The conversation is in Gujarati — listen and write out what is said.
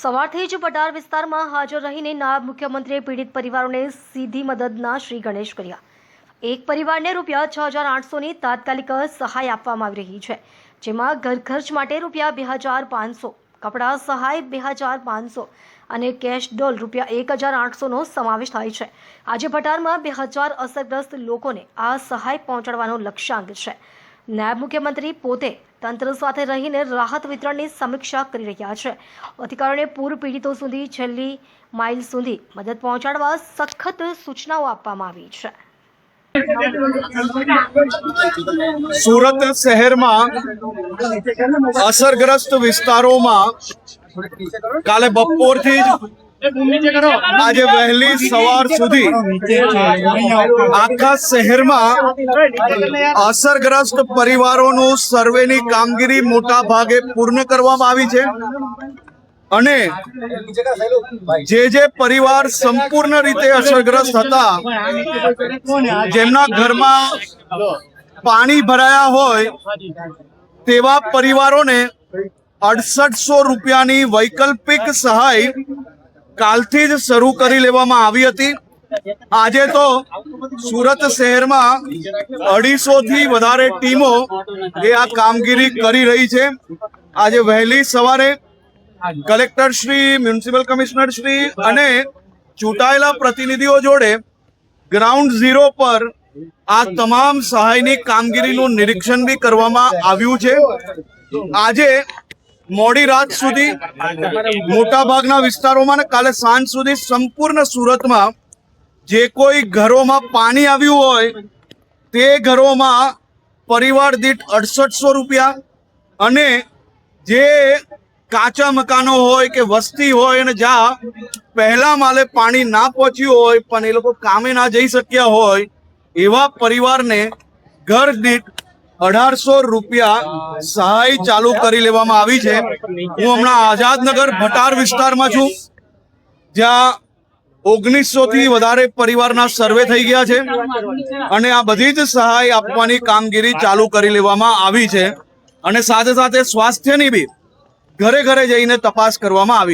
સવારથી જ પટાર વિસ્તારમાં હાજર રહીને નાયબ મુખ્યમંત્રીએ પીડિત પરિવારોને સીધી મદદના શ્રી ગણેશ કર્યા। એક પરિવારને રૂપિયા 6,800ની તાત્કાલિક સહાય આપવામાં આવી રહી છે, જેમાં ઘર ખર્ચ માટે રૂપિયા 2,500, કપડાં સહાય 2,500 અને કેશ ડોલ રૂપિયા 1,800નો સમાવેશ થાય છે। આજે પટારમાં 2,000 અસરગ્રસ્ત લોકોને આ સહાય પહોંચાડવાનો લક્ષ્યાંક છે। નાયબ મુખ્યમંત્રી પોતે તંત્ર સાથે રહીને રાહત વિતરણની સમીક્ષા કરી રહ્યા છે। અધિકારીઓને પૂર પીડિતો સુધી છેલ્લી માઇલ સુધી મદદ પહોંચાડવા સખત સૂચનાઓ આપવામાં આવી છે। સુરત શહેરમાં અસરગ્રસ્ત વિસ્તારોમાં કાલે બપોરથી જ આજે વહેલી સવાર સુધી આખા શહેરમાં અસરગ્રસ્ત પરિવારોનું સર્વેની કામગીરી મોટા ભાગે પૂર્ણ કરવામાં આવી છે અને જે પરિવાર સંપૂર્ણ રીતે અસરગ્રસ્ત હતા, જેમના ઘરમાં પાણી ભરાયા હોય તેવા પરિવારોને 6800 રૂપિયાની વૈકલ્પિક સહાય કાલથી જ શરૂ કરી લેવામાં આવી હતી। આજે તો સુરત શહેરમાં 250 થી વધારે ટીમો આ કામગીરી કરી રહી છે। આજે વહેલી સવારે collector Shri, municipal commissioner Shri અને ચૂંટાયેલા પ્રતિનિધિઓ જોડે ગ્રાઉન્ડ ઝીરો પર આ તમામ સહાયની કામગીરીનું નિરીક્ષણ બી કરવામાં આવ્યું છે। આજે મોડી રાત સુધી મોટા ભાગના વિસ્તારોમાં ને કાલે સાંજ સુધી સંપૂર્ણ સુરતમાં જે કોઈ ઘરોમાં પાણી આવ્યું હોય તે ઘરોમાં પરિવાર દીઠ 6800 રૂપિયા અને જે કાચા મકાનો હોય કે વસ્તી હોય અને જ્યાં પહેલા માલે પાણી ના પહોંચ્યું હોય પણ એ લોકો કામે ના જઈ શક્યા હોય એવા પરિવારને ઘર દીઠ 1800 રૂપિયા સહાય ચાલુ કરી લેવામાં આવી છે। હું હમણાં આઝાદનગર ભટાર વિસ્તારમાં છું, જ્યાં 1900 થી વધારે પરિવારના સર્વે થઈ ગયા છે અને આ બધી જ સહાય આપવાની કામગીરી ચાલુ કરી લેવામાં આવી છે અને સાથે સાથે સ્વાસ્થ્યની બી ઘરે ઘરે જઈને તપાસ કરવામાં આવી।